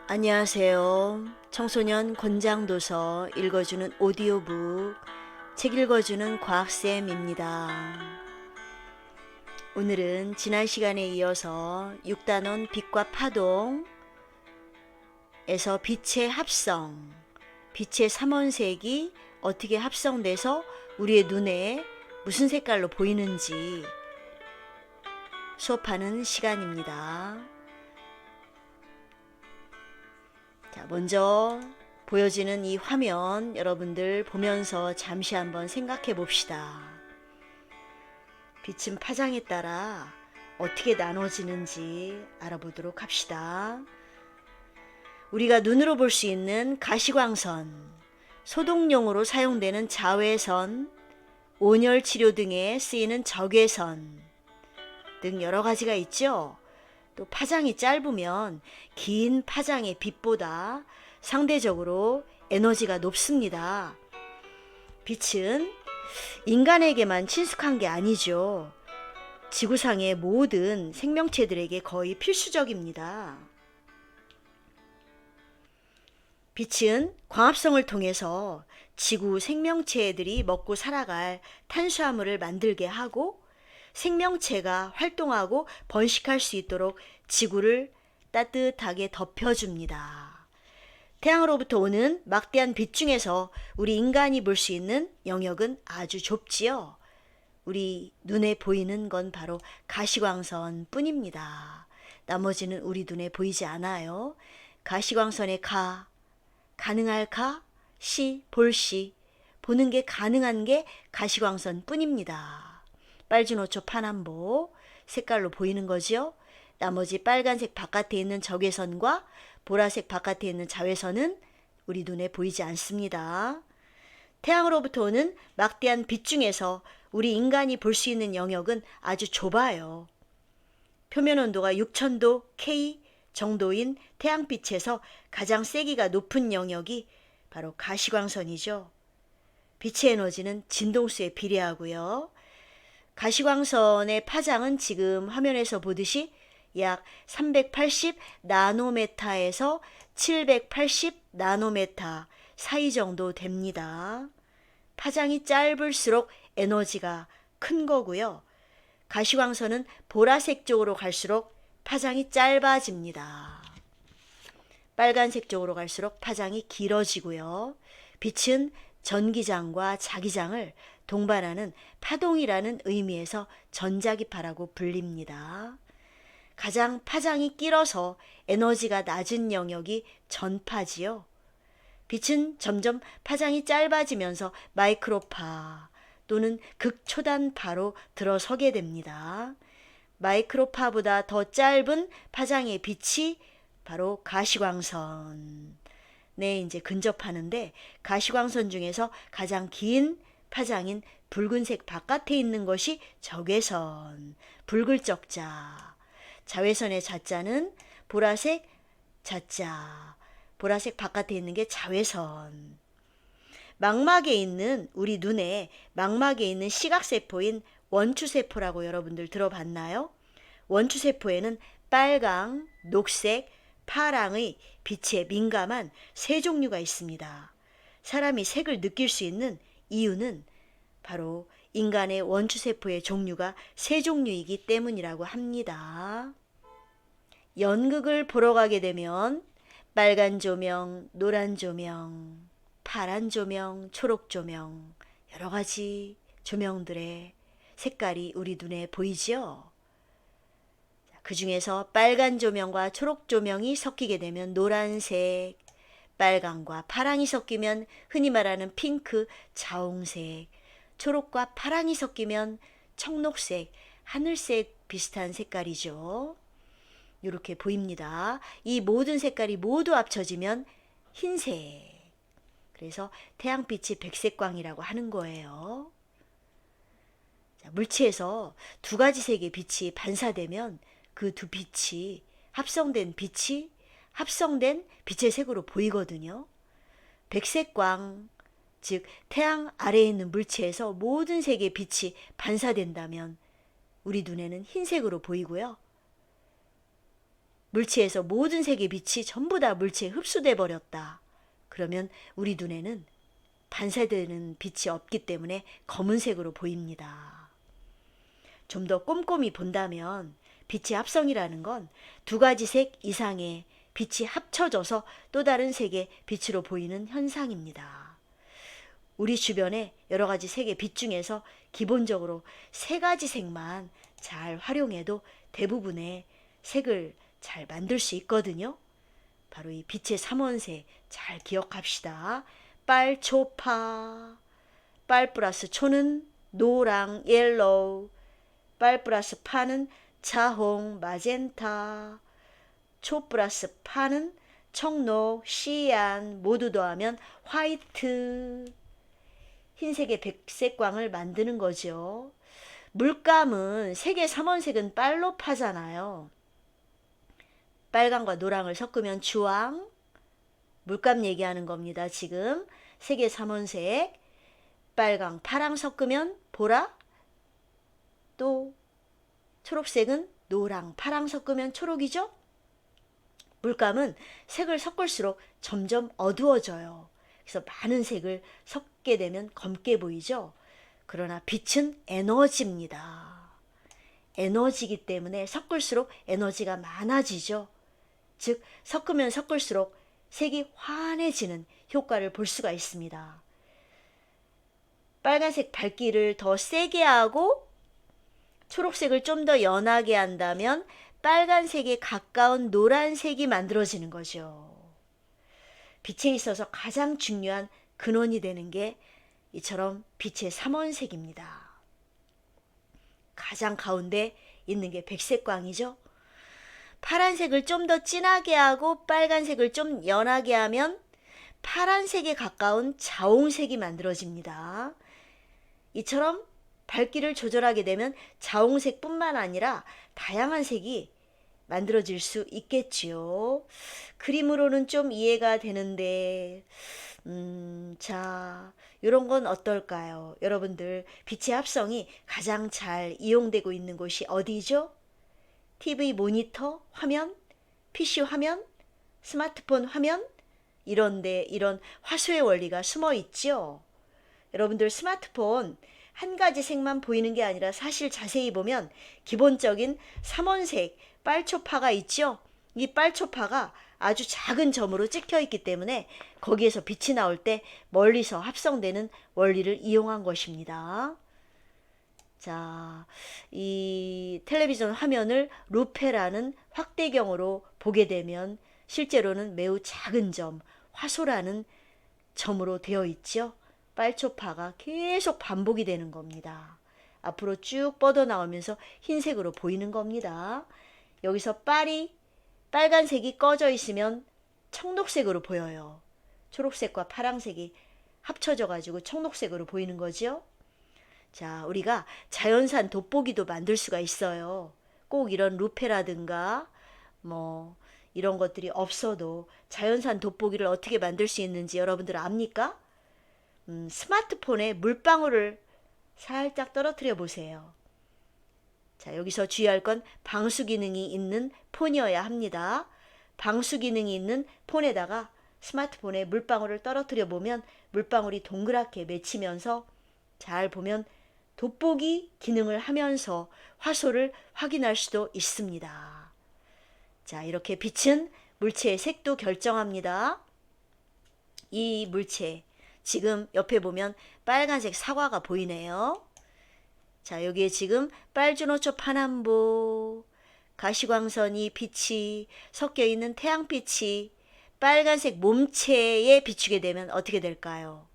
안녕하세요. 청소년 권장도서 읽어주는 오디오북 책 읽어주는 과학쌤입니다. 오늘은 지난 시간에 이어서 6단원 빛과 파동에서 빛의 합성, 빛의 삼원색이 어떻게 합성돼서 우리의 눈에 무슨 색깔로 보이는지 수업하는 시간입니다. 자, 먼저 보여지는 이 화면 여러분들 보면서 잠시 한번 생각해 봅시다. 빛은 파장에 따라 어떻게 나눠지는지 알아보도록 합시다. 우리가 눈으로 볼 수 있는 가시광선, 소독용으로 사용되는 자외선, 온열 치료 등에 쓰이는 적외선 등 여러 가지가 있죠. 또 파장이 짧으면 긴 파장의 빛보다 상대적으로 에너지가 높습니다. 빛은 인간에게만 친숙한 게 아니죠. 지구상의 모든 생명체들에게 거의 필수적입니다. 빛은 광합성을 통해서 지구 생명체들이 먹고 살아갈 탄수화물을 만들게 하고 생명체가 활동하고 번식할 수 있도록 지구를 따뜻하게 덮여줍니다. 태양으로부터 오는 막대한 빛 중에서 우리 인간이 볼 수 있는 영역은 아주 좁지요. 우리 눈에 보이는 건 바로 가시광선 뿐입니다. 나머지는 우리 눈에 보이지 않아요. 가시광선의 가능할까? 볼시, 보는 게 가능한 게 가시광선 뿐입니다. 빨주노초 파남보 색깔로 보이는 거지요. 나머지 빨간색 바깥에 있는 적외선과 보라색 바깥에 있는 자외선은 우리 눈에 보이지 않습니다. 태양으로부터 오는 막대한 빛 중에서 우리 인간이 볼 수 있는 영역은 아주 좁아요. 표면 온도가 6000도 K 정도인 태양빛에서 가장 세기가 높은 영역이 바로 가시광선이죠. 빛의 에너지는 진동수에 비례하고요. 가시광선의 파장은 지금 화면에서 보듯이 약 380 나노메타에서 780 나노메타 사이 정도 됩니다. 파장이 짧을수록 에너지가 큰 거고요. 가시광선은 보라색 쪽으로 갈수록 파장이 짧아집니다. 빨간색 쪽으로 갈수록 파장이 길어지고요. 빛은 전기장과 자기장을 동반하는 파동이라는 의미에서 전자기파라고 불립니다. 가장 파장이 길어서 에너지가 낮은 영역이 전파지요. 빛은 점점 파장이 짧아지면서 마이크로파 또는 극초단파로 들어서게 됩니다. 마이크로파보다 더 짧은 파장의 빛이 바로 가시광선. 네, 이제 근접하는데 가시광선 중에서 가장 긴 파장인 붉은색 바깥에 있는 것이 적외선, 붉을적자. 자외선의 자자는 보라색 자자, 보라색 바깥에 있는 게 자외선. 망막에 있는 우리 눈에 망막에 있는 시각세포인 원추세포라고 여러분들 들어봤나요? 원추세포에는 빨강, 녹색, 파랑의 빛에 민감한 세 종류가 있습니다. 사람이 색을 느낄 수 있는 이유는 바로 인간의 원추세포의 종류가 세 종류이기 때문이라고 합니다. 연극을 보러 가게 되면 빨간 조명, 노란 조명, 파란 조명, 초록 조명, 여러 가지 조명들의 색깔이 우리 눈에 보이지요? 그 중에서 빨간 조명과 초록 조명이 섞이게 되면 노란색, 빨강과 파랑이 섞이면 흔히 말하는 핑크, 자홍색, 초록과 파랑이 섞이면 청록색, 하늘색 비슷한 색깔이죠. 이렇게 보입니다. 이 모든 색깔이 모두 합쳐지면 흰색. 그래서 태양빛이 백색광이라고 하는 거예요. 자, 물체에서 두 가지 색의 빛이 반사되면 그 두 빛이 합성된 빛의 색으로 보이거든요. 백색광, 즉 태양 아래에 있는 물체에서 모든 색의 빛이 반사된다면 우리 눈에는 흰색으로 보이고요. 물체에서 모든 색의 빛이 전부 다 물체에 흡수돼 버렸다. 그러면 우리 눈에는 반사되는 빛이 없기 때문에 검은색으로 보입니다. 좀 더 꼼꼼히 본다면 빛의 합성이라는 건 두 가지 색 이상의 빛이 합쳐져서 또 다른 색의 빛으로 보이는 현상입니다. 우리 주변에 여러 가지 색의 빛 중에서 기본적으로 세 가지 색만 잘 활용해도 대부분의 색을 잘 만들 수 있거든요. 바로 이 빛의 삼원색 잘 기억합시다. 빨, 초, 파. 빨 플러스 초는 노랑, 옐로우. 빨 플러스 파는 자홍, 마젠타. 초 플러스 파는 청록, 시안 모두 더하면 화이트. 흰색의 백색광을 만드는 거죠. 물감은 색의 삼원색은 빨로 파잖아요. 빨강과 노랑을 섞으면 주황. 물감 얘기하는 겁니다. 지금 색의 삼원색 빨강, 파랑 섞으면 보라. 또 초록색은 노랑, 파랑 섞으면 초록이죠. 물감은 색을 섞을수록 점점 어두워져요. 그래서 많은 색을 섞게 되면 검게 보이죠. 그러나 빛은 에너지입니다. 에너지이기 때문에 섞을수록 에너지가 많아지죠. 즉 섞으면 섞을수록 색이 환해지는 효과를 볼 수가 있습니다. 빨간색 밝기를 더 세게 하고 초록색을 좀 더 연하게 한다면 빨간색에 가까운 노란색이 만들어지는 거죠. 빛에 있어서 가장 중요한 근원이 되는 게 이처럼 빛의 삼원색입니다. 가장 가운데 있는 게 백색광이죠. 파란색을 좀 더 진하게 하고 빨간색을 좀 연하게 하면 파란색에 가까운 자홍색이 만들어집니다. 이처럼 밝기를 조절하게 되면 자홍색뿐만 아니라 다양한 색이 만들어질 수 있겠지요. 그림으로는 좀 이해가 되는데 자, 이런 건 어떨까요? 여러분들 빛의 합성이 가장 잘 이용되고 있는 곳이 어디죠? TV 모니터 화면, PC 화면, 스마트폰 화면 이런데 이런 화소의 원리가 숨어 있죠. 여러분들 스마트폰 한 가지 색만 보이는 게 아니라 사실 자세히 보면 기본적인 삼원색 빨초파가 있죠. 이 빨초파가 아주 작은 점으로 찍혀 있기 때문에 거기에서 빛이 나올 때 멀리서 합성되는 원리를 이용한 것입니다. 자, 이 텔레비전 화면을 루페라는 확대경으로 보게 되면 실제로는 매우 작은 점, 화소라는 점으로 되어 있죠. 빨초파가 계속 반복이 되는 겁니다. 앞으로 쭉 뻗어나오면서 흰색으로 보이는 겁니다. 여기서 빨간색이 꺼져 있으면 청록색으로 보여요. 초록색과 파란색이 합쳐져 가지고 청록색으로 보이는 거죠. 자, 우리가 자연산 돋보기도 만들 수가 있어요. 꼭 이런 루페라든가 이런 것들이 없어도 자연산 돋보기를 어떻게 만들 수 있는지 여러분들 압니까? 스마트폰에 물방울을 살짝 떨어뜨려 보세요. 자, 여기서 주의할 건 방수 기능이 있는 폰이어야 합니다. 방수 기능이 있는 폰에다가 스마트폰에 물방울을 떨어뜨려 보면 물방울이 동그랗게 맺히면서 잘 보면 돋보기 기능을 하면서 화소를 확인할 수도 있습니다. 자, 이렇게 빛은 물체의 색도 결정합니다. 이 물체, 지금 옆에 보면 빨간색 사과가 보이네요. 자, 여기에 지금 빨주노초 파남보, 가시광선이 빛이 섞여 있는 태양빛이 빨간색 몸체에 비추게 되면 어떻게 될까요?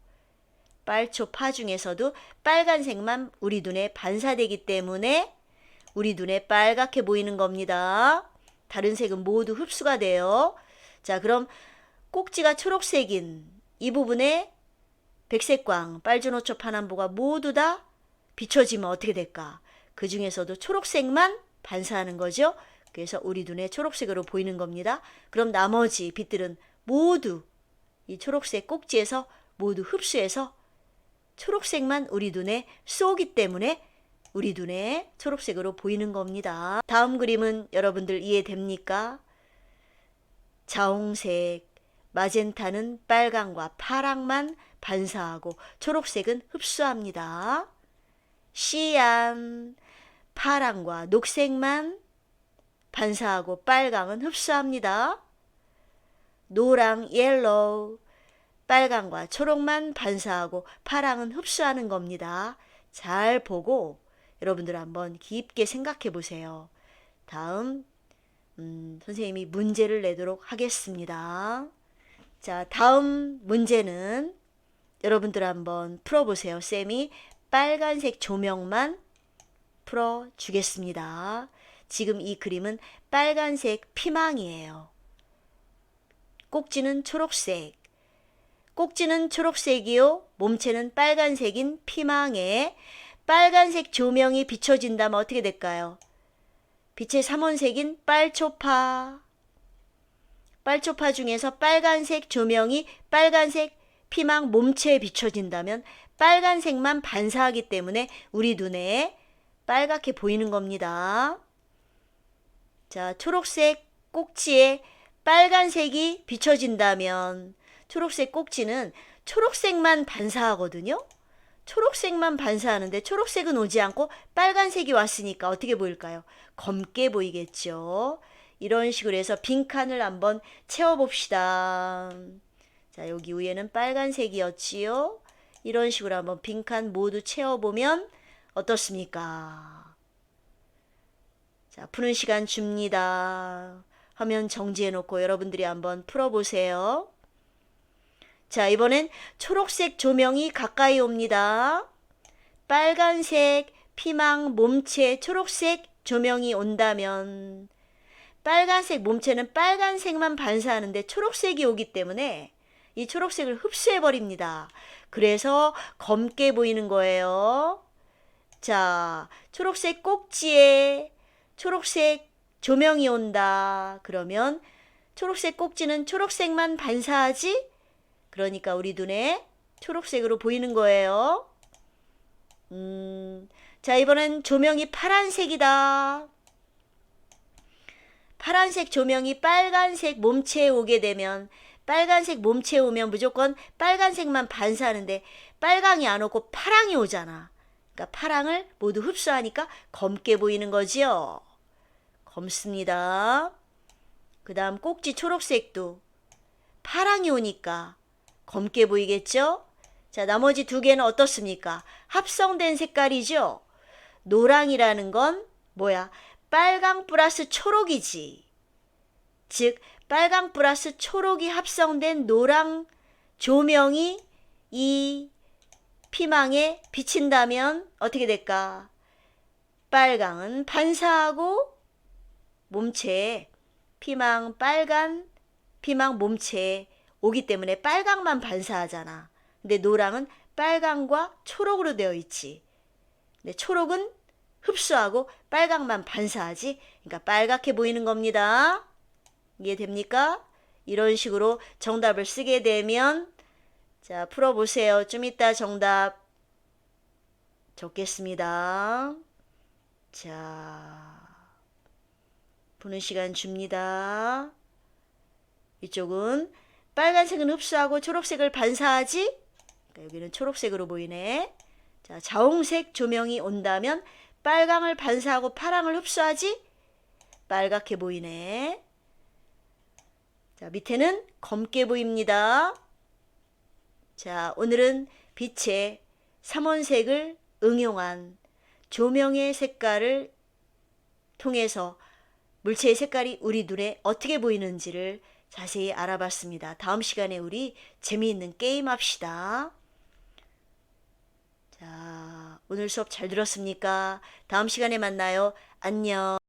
빨초파 중에서도 빨간색만 우리 눈에 반사되기 때문에 우리 눈에 빨갛게 보이는 겁니다. 다른 색은 모두 흡수가 돼요. 자, 그럼 꼭지가 초록색인 이 부분에 백색광, 빨주노초 파남보가 모두 다 비춰지면 어떻게 될까? 그 중에서도 초록색만 반사하는 거죠. 그래서 우리 눈에 초록색으로 보이는 겁니다. 그럼 나머지 빛들은 모두 이 초록색 꼭지에서 모두 흡수해서 초록색만 우리 눈에 쏘기 때문에 우리 눈에 초록색으로 보이는 겁니다. 다음 그림은 여러분들 이해됩니까? 자홍색, 마젠타는 빨강과 파랑만 반사하고 초록색은 흡수합니다. 시안, 파랑과 녹색만 반사하고 빨강은 흡수합니다. 노랑, 옐로우, 빨강과 초록만 반사하고 파랑은 흡수하는 겁니다. 잘 보고 여러분들 한번 깊게 생각해 보세요. 다음 선생님이 문제를 내도록 하겠습니다. 자, 다음 문제는 여러분들 한번 풀어보세요. 쌤이 빨간색 조명만 풀어주겠습니다. 지금 이 그림은 빨간색 피망이에요. 꼭지는 초록색. 꼭지는 초록색이요. 몸체는 빨간색인 피망에 빨간색 조명이 비춰진다면 어떻게 될까요? 빛의 삼원색인 빨초파. 빨초파 중에서 빨간색 조명이 빨간색 피망 몸체에 비춰진다면 빨간색만 반사하기 때문에 우리 눈에 빨갛게 보이는 겁니다. 자, 초록색 꼭지에 빨간색이 비춰진다면 초록색 꼭지는 초록색만 반사하거든요. 초록색만 반사하는데 초록색은 오지 않고 빨간색이 왔으니까 어떻게 보일까요? 검게 보이겠죠. 이런 식으로 해서 빈칸을 한번 채워봅시다. 자, 여기 위에는 빨간색이었지요. 이런 식으로 한번 빈칸 모두 채워보면 어떻습니까? 자, 푸는 시간 줍니다. 화면 정지해 놓고 여러분들이 한번 풀어보세요. 자, 이번엔 초록색 조명이 가까이 옵니다. 빨간색 피망 몸체 초록색 조명이 온다면 빨간색 몸체는 빨간색만 반사하는데 초록색이 오기 때문에 이 초록색을 흡수해버립니다. 그래서 검게 보이는 거예요. 자, 초록색 꼭지에 초록색 조명이 온다. 그러면 초록색 꼭지는 초록색만 반사하지? 그러니까 우리 눈에 초록색으로 보이는 거예요. 자, 이번엔 조명이 파란색이다. 파란색 조명이 빨간색 몸체에 오게 되면 빨간색 몸체에 오면 무조건 빨간색만 반사하는데 빨강이 안 오고 파랑이 오잖아. 그러니까 파랑을 모두 흡수하니까 검게 보이는 거지요. 검습니다. 그 다음 꼭지 초록색도 파랑이 오니까 검게 보이겠죠? 자, 나머지 두 개는 어떻습니까? 합성된 색깔이죠? 노랑이라는 건 뭐야? 빨강 플러스 초록이지. 즉 빨강 플러스 초록이 합성된 노랑 조명이 이 피망에 비친다면 어떻게 될까? 빨강은 반사하고 몸체에 피망 빨간 피망 몸체에 오기 때문에 빨강만 반사하잖아. 근데 노랑은 빨강과 초록으로 되어 있지. 근데 초록은 흡수하고 빨강만 반사하지. 그러니까 빨갛게 보이는 겁니다. 이해됩니까? 이런 식으로 정답을 쓰게 되면 자, 풀어보세요. 좀 이따 정답 적겠습니다. 자, 푸는 시간 줍니다. 이쪽은 빨간색은 흡수하고 초록색을 반사하지? 그러니까 여기는 초록색으로 보이네. 자, 자홍색 조명이 온다면 빨강을 반사하고 파랑을 흡수하지? 빨갛게 보이네. 자, 밑에는 검게 보입니다. 자, 오늘은 빛의 삼원색을 응용한 조명의 색깔을 통해서 물체의 색깔이 우리 눈에 어떻게 보이는지를 자세히 알아봤습니다. 다음 시간에 우리 재미있는 게임 합시다. 자, 오늘 수업 잘 들었습니까? 다음 시간에 만나요. 안녕.